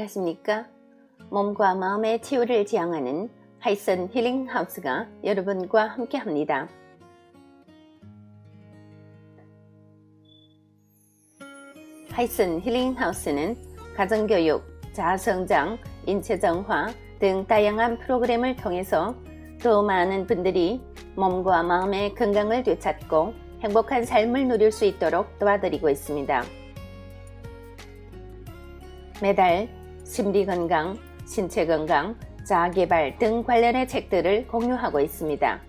안녕하십니까? 몸과 마음의 치유를 지향하는 하이슨 힐링하우스가 여러분과 함께합니다. 하이슨 힐링하우스는 가정교육, 자아성장, 인체정화 등 다양한 프로그램을 통해서 더 많은 분들이 몸과 마음의 건강을 되찾고 행복한 삶을 누릴 수 있도록 도와드리고 있습니다. 매달 심리건강, 신체건강, 자아개발 등 관련의 책들을 공유하고 있습니다.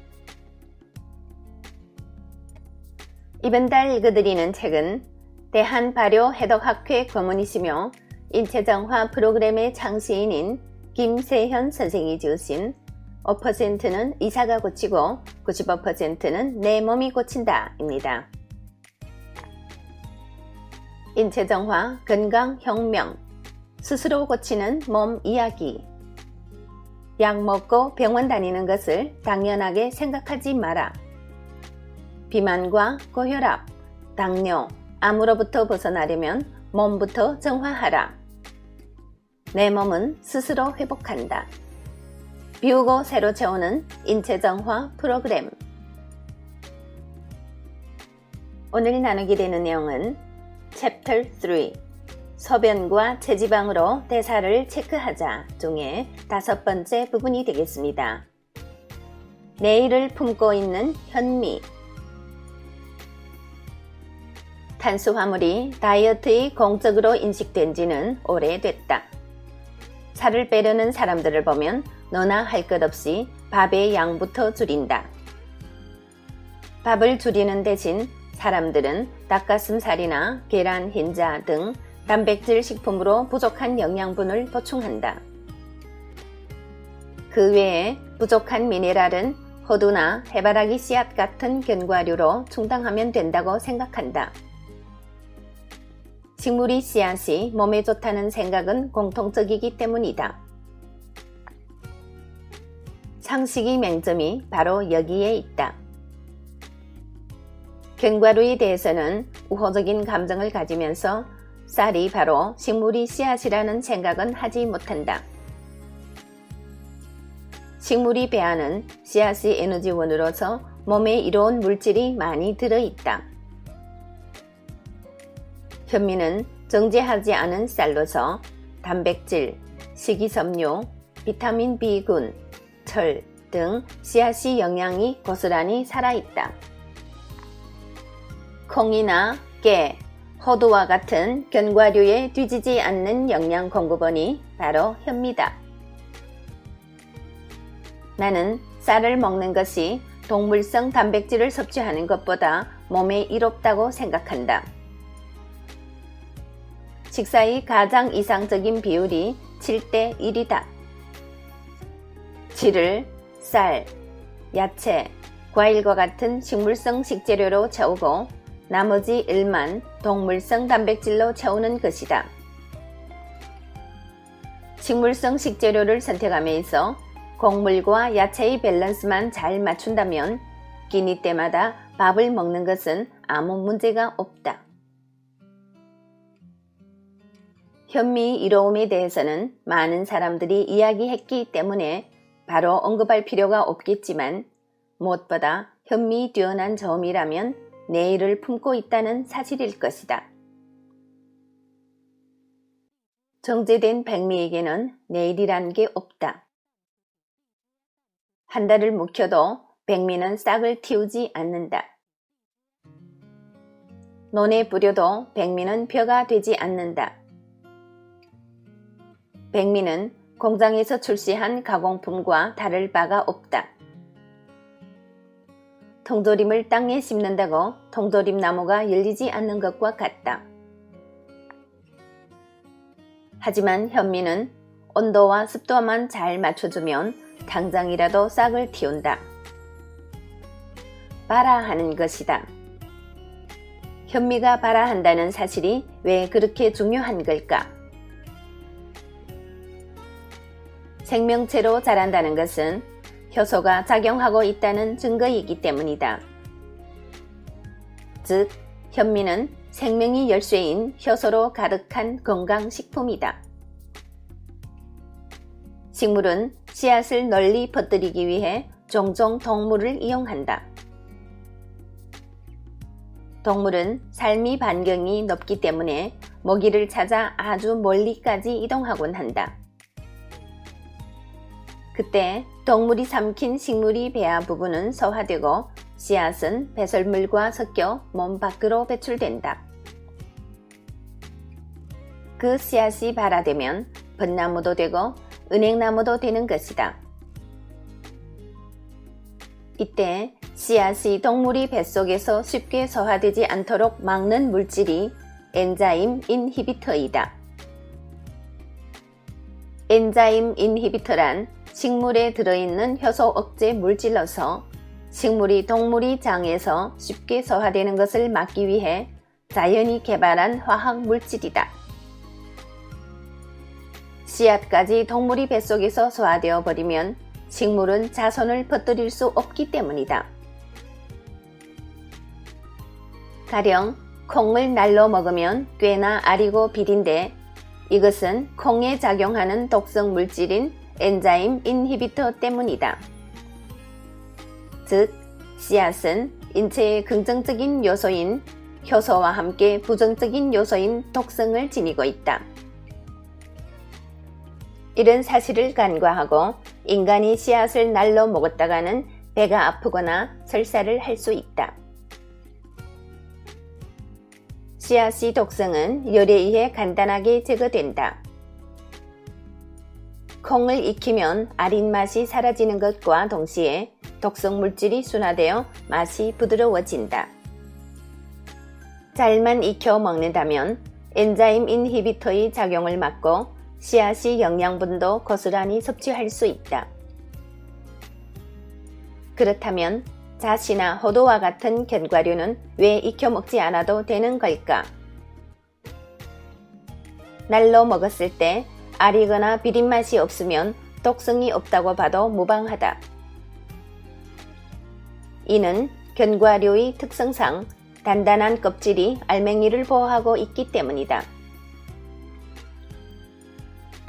이번 달 읽어드리는 책은 대한발효해독학회 고문이시며 인체정화 프로그램의 창시인인 김세현 선생이 지으신 5%는 의사가 고치고 95%는 내 몸이 고친다 입니다. 인체정화, 건강혁명, 스스로 고치는 몸 이야기. 약 먹고 병원 다니는 것을 당연하게 생각하지 마라. 비만과 고혈압, 당뇨, 암으로부터 벗어나려면 몸부터 정화하라. 내 몸은 스스로 회복한다. 비우고 새로 채우는 인체정화 프로그램. 오늘 나누게 되는 내용은 챕터 3 소변과 체지방으로 대사를 체크하자 중에 5번째 부분이 되겠습니다. 내일을 품고 있는 현미. 탄수화물이 다이어트의 공적으로 인식된 지는 오래됐다. 살을 빼려는 사람들을 보면 너나 할 것 없이 밥의 양부터 줄인다. 밥을 줄이는 대신 사람들은 닭가슴살이나 계란, 흰자 등 단백질 식품으로 부족한 영양분을 보충한다. 그 외에 부족한 미네랄은 호두나 해바라기 씨앗 같은 견과류로 충당하면 된다고 생각한다. 식물이 씨앗이 몸에 좋다는 생각은 공통적이기 때문이다. 상식의 맹점이 바로 여기에 있다. 견과류에 대해서는 우호적인 감정을 가지면서 쌀이 바로 식물의 씨앗이라는 생각은 하지 못한다. 식물의 배안은 씨앗의 에너지원으로서 몸에 이로운 물질이 많이 들어있다. 현미는 정제하지 않은 쌀로서 단백질, 식이섬유, 비타민 B군, 철 등 씨앗의 영양이 고스란히 살아있다. 콩이나 깨, 호두와 같은 견과류에 뒤지지 않는 영양 공급원이 바로 현미다. 나는 쌀을 먹는 것이 동물성 단백질을 섭취하는 것보다 몸에 이롭다고 생각한다. 식사의 가장 이상적인 비율이 7대 1이다. 7을 쌀, 야채, 과일과 같은 식물성 식재료로 채우고 나머지 1만 동물성 단백질로 채우는 것이다. 식물성 식재료를 선택함에 있어 곡물과 야채의 밸런스만 잘 맞춘다면 끼니 때마다 밥을 먹는 것은 아무 문제가 없다. 현미의 이로움에 대해서는 많은 사람들이 이야기했기 때문에 바로 언급할 필요가 없겠지만 무엇보다 현미의 뛰어난 점이라면 내일을 품고 있다는 사실일 것이다. 정제된 백미에게는 내일이란 게 없다. 한 달을 묵혀도 백미는 싹을 틔우지 않는다. 논에 뿌려도 백미는 벼가 되지 않는다. 백미는 공장에서 출시한 가공품과 다를 바가 없다. 통조림을 땅에 심는다고 통조림 나무가 열리지 않는 것과 같다. 하지만 현미는 온도와 습도만 잘 맞춰주면 당장이라도 싹을 틔운다. 발아하는 것이다. 현미가 발아한다는 사실이 왜 그렇게 중요한 걸까? 생명체로 자란다는 것은 효소가 작용하고 있다는 증거이기 때문이다. 즉, 현미는 생명의 열쇠인 효소로 가득한 건강식품이다. 식물은 씨앗을 널리 퍼뜨리기 위해 종종 동물을 이용한다. 동물은 삶의 반경이 넓기 때문에 먹이를 찾아 아주 멀리까지 이동하곤 한다. 그때 동물이 삼킨 식물이 배아 부분은 소화되고 씨앗은 배설물과 섞여 몸 밖으로 배출된다. 그 씨앗이 발화되면 벚나무도 되고 은행나무도 되는 것이다. 이때 씨앗이 동물이 뱃속에서 쉽게 소화되지 않도록 막는 물질이 엔자임 인히비터이다. 엔자임 인히비터란 식물에 들어있는 효소 억제 물질로서 식물이 동물의 장에서 쉽게 소화되는 것을 막기 위해 자연이 개발한 화학 물질이다. 씨앗까지 동물이 뱃속에서 소화되어 버리면 식물은 자손을 퍼뜨릴 수 없기 때문이다. 가령 콩을 날로 먹으면 꽤나 아리고 비린데 이것은 콩에 작용하는 독성 물질인 엔자임 인히비터 때문이다. 즉, 씨앗은 인체의 긍정적인 요소인 효소와 함께 부정적인 요소인 독성을 지니고 있다. 이런 사실을 간과하고 인간이 씨앗을 날로 먹었다가는 배가 아프거나 설사를 할 수 있다. 씨앗의 독성은 열에 의해 간단하게 제거된다. 콩을 익히면 아린 맛이 사라지는 것과 동시에 독성 물질이 순화되어 맛이 부드러워진다. 잘만 익혀 먹는다면 엔자임 인히비터의 작용을 막고 씨앗의 영양분도 고스란히 섭취할 수 있다. 그렇다면 잣이나 호두와 같은 견과류는 왜 익혀 먹지 않아도 되는 걸까? 날로 먹었을 때 아리거나 비린 맛이 없으면 독성이 없다고 봐도 무방하다. 이는 견과류의 특성상 단단한 껍질이 알맹이를 보호하고 있기 때문이다.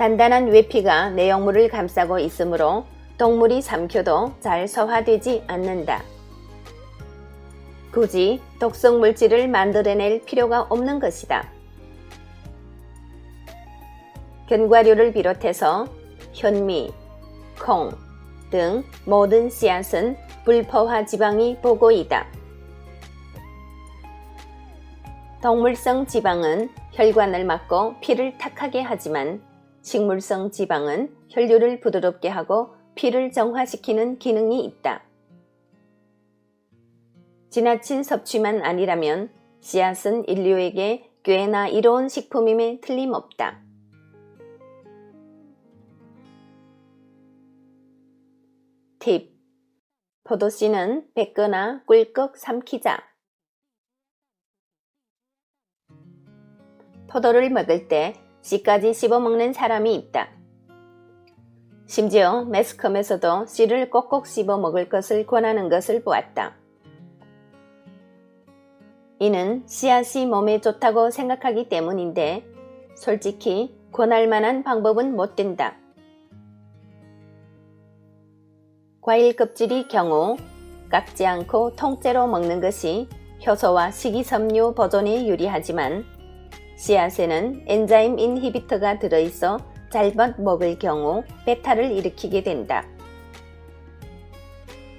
단단한 외피가 내용물을 감싸고 있으므로 동물이 삼켜도 잘 소화되지 않는다. 굳이 독성 물질을 만들어낼 필요가 없는 것이다. 견과류를 비롯해서 현미, 콩 등 모든 씨앗은 불포화 지방이 보고이다. 동물성 지방은 혈관을 막고 피를 탁하게 하지만 식물성 지방은 혈류를 부드럽게 하고 피를 정화시키는 기능이 있다. 지나친 섭취만 아니라면 씨앗은 인류에게 꽤나 이로운 식품임에 틀림없다. 팁. 포도씨는 뱉거나 꿀꺽 삼키자. 포도를 먹을 때 씨까지 씹어먹는 사람이 있다. 심지어 매스컴에서도 씨를 꼭꼭 씹어 먹을 것을 권하는 것을 보았다. 이는 씨앗이 몸에 좋다고 생각하기 때문인데 솔직히 권할 만한 방법은 못 된다. 과일 껍질의 경우 깎지 않고 통째로 먹는 것이 효소와 식이섬유 보존에 유리하지만 씨앗에는 엔자임 인히비터가 들어있어 잘못 먹을 경우 배탈을 일으키게 된다.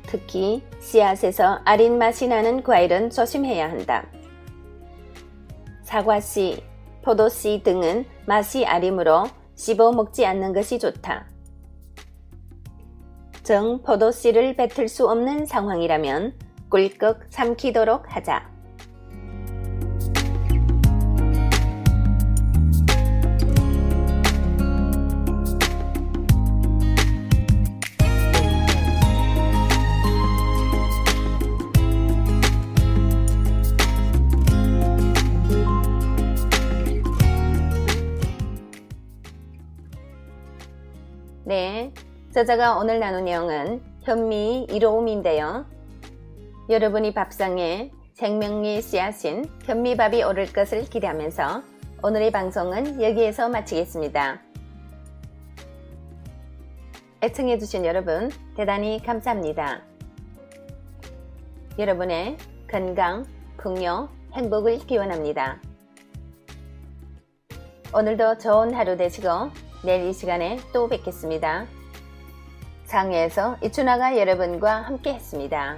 특히 씨앗에서 아린 맛이 나는 과일은 조심해야 한다. 사과씨, 포도씨 등은 맛이 아리므로 씹어 먹지 않는 것이 좋다. 정 포도씨를 뱉을 수 없는 상황이라면 꿀꺽 삼키도록 하자. 네, 저자가 오늘 나눈 내용은 현미의 이로움인데요. 여러분이 밥상에 생명의 씨앗인 현미밥이 오를 것을 기대하면서 오늘의 방송은 여기에서 마치겠습니다. 애청해주신 여러분 대단히 감사합니다. 여러분의 건강, 풍요, 행복을 기원합니다. 오늘도 좋은 하루 되시고 내일 이 시간에 또 뵙겠습니다. 상해에서 이춘아가 여러분과 함께 했습니다.